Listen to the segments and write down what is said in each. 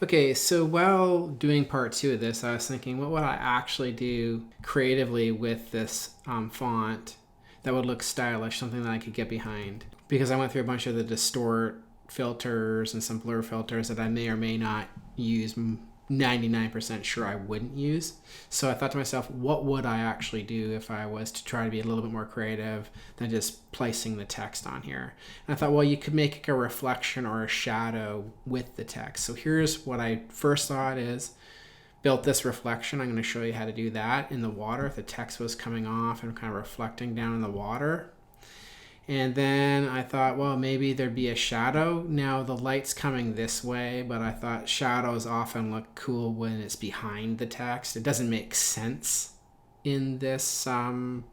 Okay, so while doing part two of this, I was thinking, what would I actually do creatively with this font that would look stylish, something that I could get behind? Because I went through a bunch of the distort filters and some blur filters that I may or may not use. 99% sure I wouldn't use. So I thought to myself, what would I actually do if I was to try to be a little bit more creative than just placing the text on here? And I thought, well, you could make a reflection or a shadow with the text. So here's what I first thought is built this reflection. I'm going to show you how to do that in the water if the text was coming off and kind of reflecting down in the water. And then I thought, well, maybe there'd be a shadow. Now the light's coming this way, but I thought shadows often look cool when it's behind the text. It doesn't make sense in this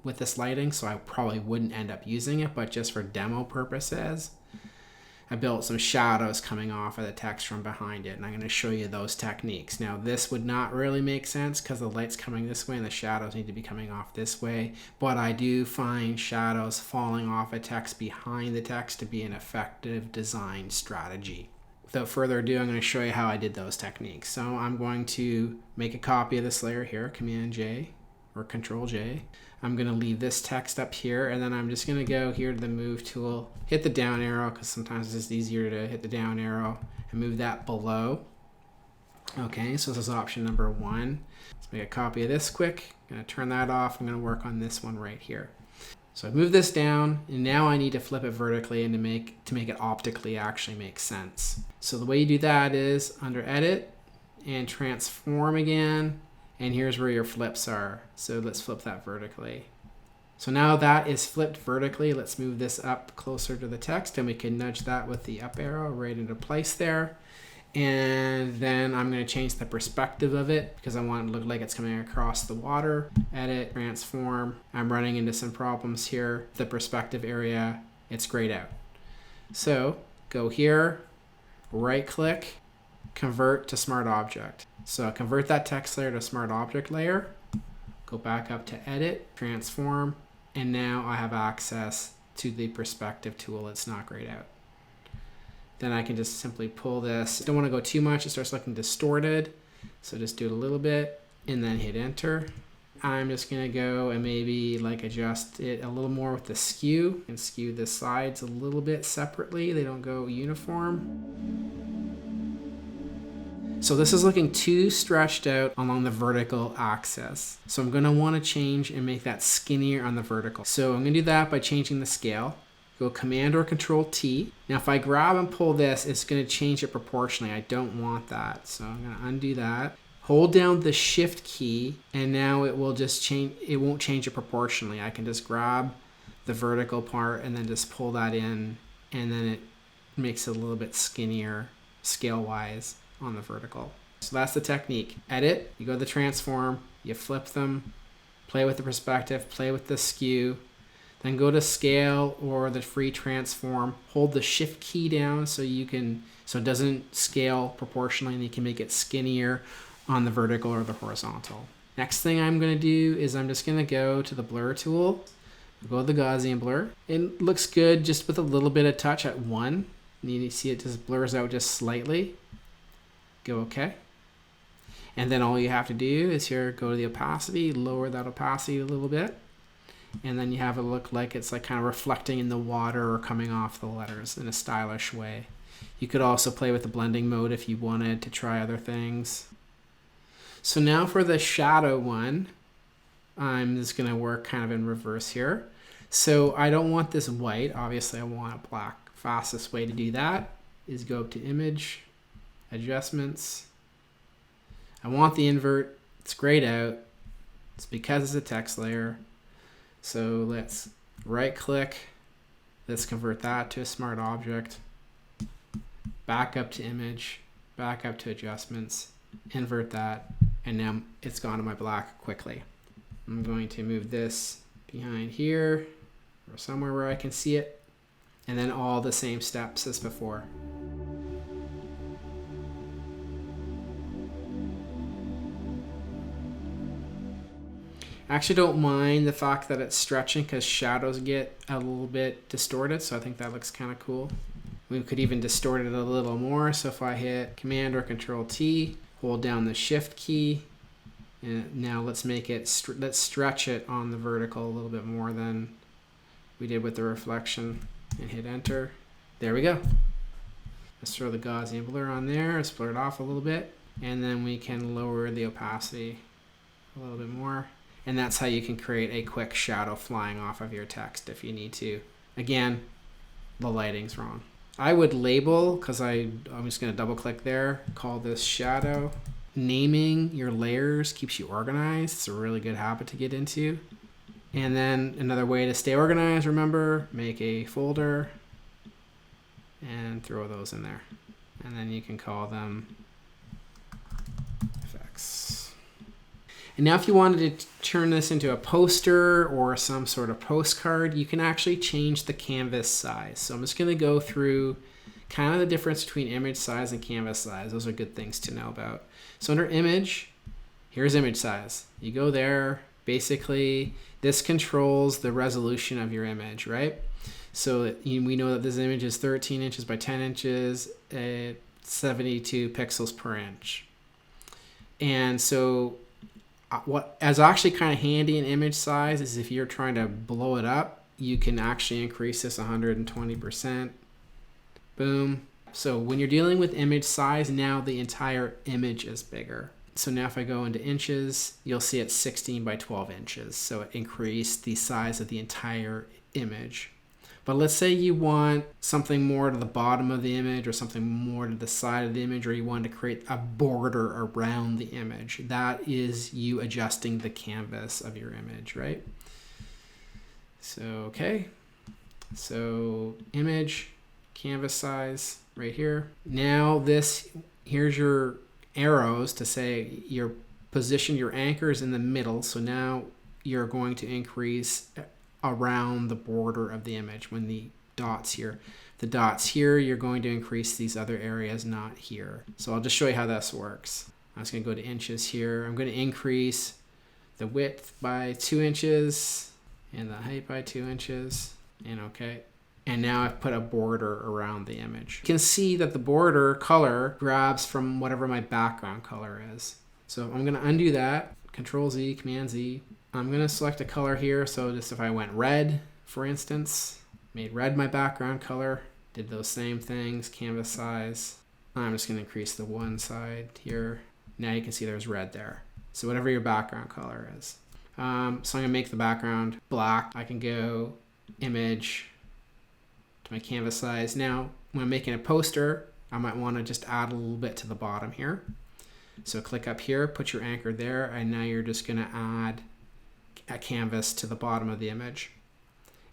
with this lighting, so I probably wouldn't end up using it, but just for demo purposes, I built some shadows coming off of the text from behind it, and I'm going to show you those techniques. Now, this would not really make sense because the light's coming this way and the shadows need to be coming off this way, but I do find shadows falling off a text behind the text to be an effective design strategy. Without further ado, I'm going to show you how I did those techniques. So I'm going to make a copy of this layer here, Command J or Control J. I'm going to leave this text up here, and then I'm just going to go here to the move tool, hit the down arrow because sometimes it's easier to hit the down arrow and move that below. Okay, so this is option number one. Let's make a copy of this quick. I'm going to turn that off. I'm going to work on this one right here. So I move this down, and now I need to flip it vertically and to make it optically actually make sense. So the way you do that is under Edit and Transform again. And here's where your flips are. So let's flip that vertically. So now that is flipped vertically. Let's move this up closer to the text, and we can nudge that with the up arrow right into place there. And then I'm going to change the perspective of it because I want it to look like it's coming across the water. Edit, transform. I'm running into some problems here. The perspective area, it's grayed out. So go here, right click, convert to smart object. So convert that text layer to smart object layer, go back up to edit, transform, and now I have access to the perspective tool. It's not grayed out. Then I can just simply pull this. Don't want to go too much, it starts looking distorted. So just do it a little bit and then hit enter. I'm just gonna go and maybe like adjust it a little more with the skew and skew the sides a little bit separately. They don't go uniform. So this is looking too stretched out along the vertical axis. So I'm going to want to change and make that skinnier on the vertical. So I'm going to do that by changing the scale. Go Command or Control T. Now if I grab and pull this, it's going to change it proportionally. I don't want that. So I'm going to undo that. Hold down the Shift key and now it will just change. It won't change it proportionally. I can just grab the vertical part and then just pull that in, and then it makes it a little bit skinnier scale-wise on the vertical. So that's the technique. Edit, you go to the transform, you flip them, play with the perspective, play with the skew, then go to scale or the free transform, hold the Shift key down so it doesn't scale proportionally, and you can make it skinnier on the vertical or the horizontal. Next thing I'm going to do is I'm just going to go to the blur tool, go to the Gaussian blur. It looks good just with a little bit of touch at 1. You see it just blurs out just slightly. Go OK. And then all you have to do is here, go to the opacity, lower that opacity a little bit. And then you have it look like it's like kind of reflecting in the water or coming off the letters in a stylish way. You could also play with the blending mode if you wanted to try other things. So now for the shadow one, I'm just going to work kind of in reverse here. So I don't want this white. Obviously, I want it black. Fastest way to do that is go up to Image, Adjustments. I want the invert. It's grayed out. It's because it's a text layer. So let's right click. Let's convert that to a smart object. Back up to Image, back up to Adjustments, invert that, and now it's gone to my black quickly. I'm going to move this behind here or somewhere where I can see it, and then all the same steps as before. I actually don't mind the fact that it's stretching because shadows get a little bit distorted, so I think that looks kind of cool. We could even distort it a little more. So if I hit Command or Control T, hold down the Shift key, and now let's make it, let's stretch it on the vertical a little bit more than we did with the reflection, and hit Enter. There we go. Let's throw the Gaussian blur on there, let's blur it off a little bit, and then we can lower the opacity a little bit more. And that's how you can create a quick shadow flying off of your text if you need to. Again, the lighting's wrong. I would label, because I'm just going to double click there, call this shadow. Naming your layers keeps you organized. It's a really good habit to get into. And then another way to stay organized, remember, make a folder and throw those in there. And then you can call them effects. And now if you wanted to turn this into a poster or some sort of postcard, you can actually change the canvas size. So I'm just going to go through kind of the difference between image size and canvas size. Those are good things to know about. So under image, here's image size. You go there, basically this controls the resolution of your image, right? So we know that this image is 13 inches by 10 inches at 72 pixels per inch. And so what is actually kind of handy in image size is if you're trying to blow it up, you can actually increase this 120%. Boom. So when you're dealing with image size, now the entire image is bigger. So now if I go into inches, you'll see it's 16 by 12 inches. So it increased the size of the entire image. But let's say you want something more to the bottom of the image or something more to the side of the image, or you want to create a border around the image. That is you adjusting the canvas of your image, right? So, okay. So image, canvas size right here. Now here's your arrows to say your position, your anchor is in the middle. So now you're going to increase around the border of the image when the dots here. The dots here, you're going to increase these other areas, not here. So I'll just show you how this works. I'm just going to go to inches here. I'm going to increase the width by 2 inches and the height by 2 inches, and okay. And now I've put a border around the image. You can see that the border color grabs from whatever my background color is. So I'm going to undo that, Control Z, Command Z. I'm going to select a color here. So just if I went red, for instance, made red my background color, did those same things, canvas size. I'm just going to increase the one side here. Now you can see there's red there. So whatever your background color is. So I'm going to make the background black. I can go image to my canvas size. Now, when I'm making a poster, I might want to just add a little bit to the bottom here. So click up here, put your anchor there, and now you're just going to add a canvas to the bottom of the image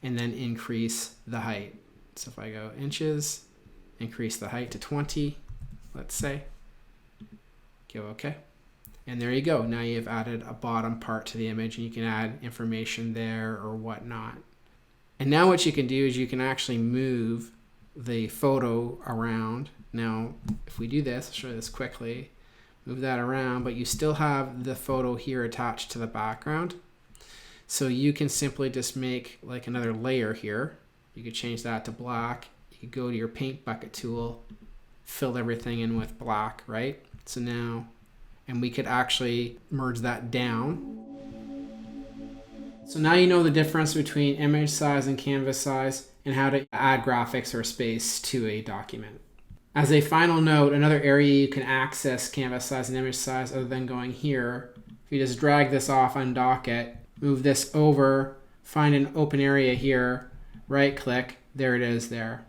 and then increase the height. So if I go inches, increase the height to 20, let's say, go okay. And there you go. Now you've added a bottom part to the image, and you can add information there or whatnot. And now what you can do is you can actually move the photo around. Now, if we do this, I'll show you this quickly, move that around, but you still have the photo here attached to the background. So you can simply just make like another layer here. You could change that to black. You could go to your paint bucket tool, fill everything in with black, right? So now, and we could actually merge that down. So now you know the difference between image size and canvas size and how to add graphics or space to a document. As a final note, another area you can access canvas size and image size other than going here, if you just drag this off, undock it, move this over, find an open area here, right click, there it is there.